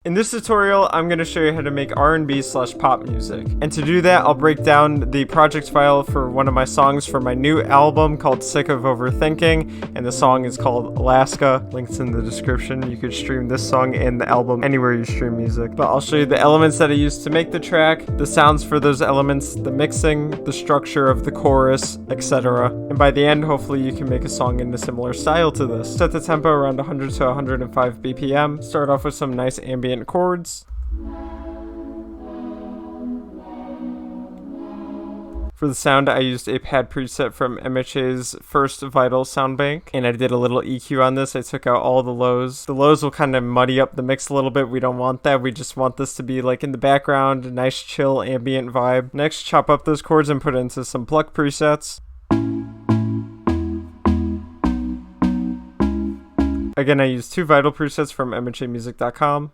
In this tutorial, I'm going to show you how to make R&B/pop music. And to do that, I'll break down the project file for one of my songs for my new album called Sick of Overthinking, and the song is called Alaska. Links in the description. You could stream this song and the album anywhere you stream music. But I'll show you the elements that I used to make the track, the sounds for those elements, the mixing, the structure of the chorus, etc. And by the end, hopefully you can make a song in a similar style to this. Set the tempo around 100 to 105 BPM. Start off with some nice ambient chords. For the sound, I used a pad preset from BushaZ's First Vital sound bank, and I did a little EQ on this. I took out all the lows. The lows will kind of muddy up the mix a little bit. We don't want that. We just want this to be like in the background, a nice chill ambient vibe. Next, chop up those chords and put it into some pluck presets. Again, I used two Vital presets from MHAmusic.com.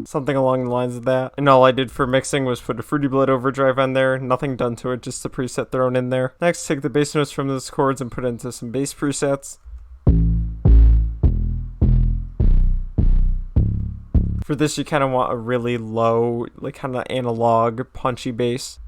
Something along the lines of that. And all I did for mixing was put a Fruity Blood overdrive on there. Nothing done to it, just the preset thrown in there. Next, take the bass notes from those chords and put it into some bass presets. For this, you kind of want a really low, like kind of analog, punchy bass.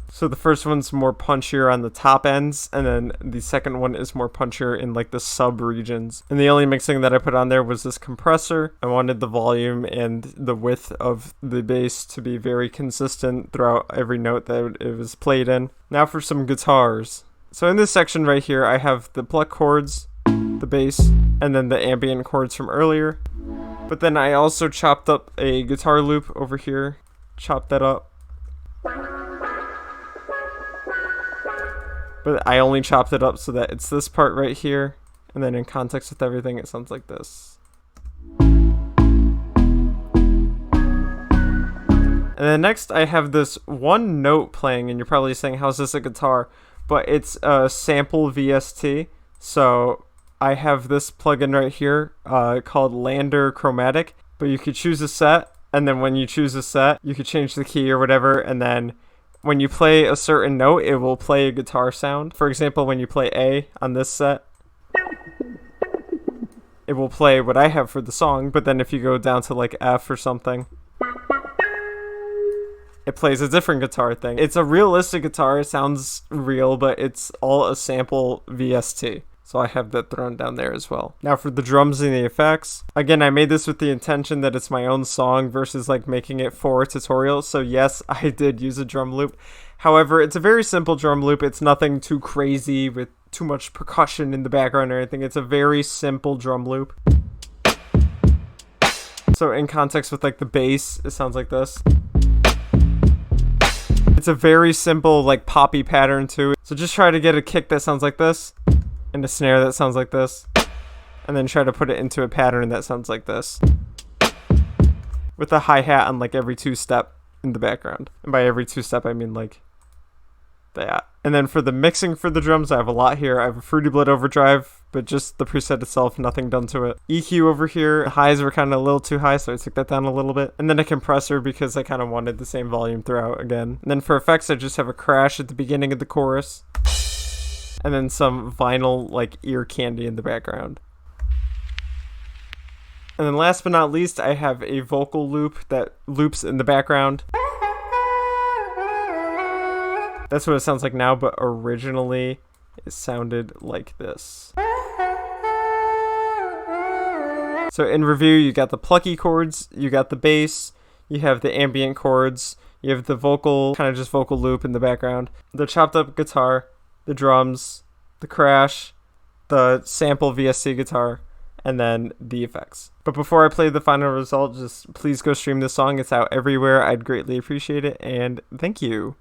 So the first one's more punchier on the top ends, and then the second one is more punchier in like the sub regions. And the only mixing that I put on there was this compressor. I wanted the volume and the width of the bass to be very consistent throughout every note that it was played in. Now for some guitars. So in this section right here, I have the pluck chords, the bass, and then the ambient chords from earlier. But then I also chopped up a guitar loop over here, chopped that up. But I only chopped it up so that it's this part right here, and then in context with everything, it sounds like this. And then next, I have this one note playing, and you're probably saying, how's this a guitar? But it's a sample VST. So I have this plugin right here called Lander Chromatic, but you could choose a set, and then when you choose a set, you could change the key or whatever, and then when you play a certain note, it will play a guitar sound. For example, when you play A on this set, it will play what I have for the song, but then if you go down to like F or something, it plays a different guitar thing. It's a realistic guitar, it sounds real, but it's all a sample VST. So I have that thrown down there as well. Now for the drums and the effects. Again, I made this with the intention that it's my own song versus like making it for a tutorial. So yes, I did use a drum loop. However, it's a very simple drum loop. It's nothing too crazy with too much percussion in the background or anything. It's a very simple drum loop. So in context with like the bass, it sounds like this. It's a very simple like poppy pattern too. So just try to get a kick that sounds like this, and a snare that sounds like this, and then try to put it into a pattern that sounds like this, with a hi-hat on like every two-step in the background. And by every two-step I mean like that. And then for the mixing for the drums, I have a lot here. I have a Fruity Blood overdrive, but just the preset itself, nothing done to it. EQ over here, the highs were kind of a little too high, so I took that down a little bit. And then a compressor because I kind of wanted the same volume throughout again. And then for effects, I just have a crash at the beginning of the chorus, and then some vinyl like ear candy in the background. And then last but not least, I have a vocal loop that loops in the background. That's what it sounds like now, but originally it sounded like this. So in review, you got the plucky chords, you got the bass, you have the ambient chords, you have the vocal, kind of just vocal loop in the background, the chopped up guitar, the drums, the crash, the sample VST guitar, and then the effects. But before I play the final result, just please go stream this song. It's out everywhere. I'd greatly appreciate it, and thank you.